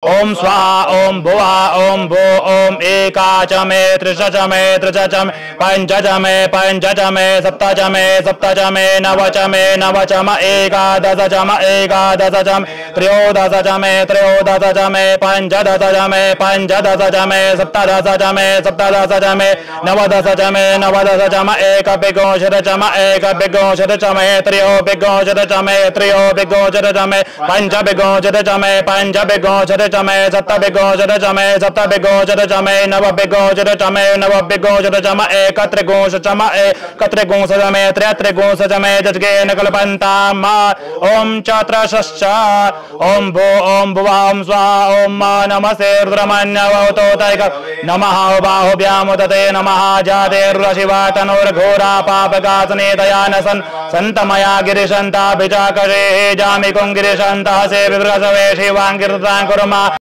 ओम स्वाहा ओम भुवा ओम भो ओम एका च मे त्रिश च मे त्रिश च मे पंच च मे सप्त च मे नव च म एकादश च म एकादश च मे त्रयोदश च मे पंचदश च मे सप्तदश च मे नवदश च म एक विगोचर च मे त्रयोविगोचर च मे पंच विगोचर च मे सप्त विगोचर च मे नव विगोचर च मे एक त्रिगोंश च मे त्रिगोंश च मे जजगेन कल्पन्ता ओम चत्रश्च ओम भो ओम भुवा ओम स्वाहा ओम नमस्ते रुद्रमन्यवतोतैक नमः बाहुभ्यामुदते नमः जातेर्शिवा तनोर्घोरा पापकासने दयानसन् सन्तमया गिरिशन्ता भिजाकरे जामिकुं गिरिशन्तः से विव्रसवे शिवाङ्गिरतां कुर्मा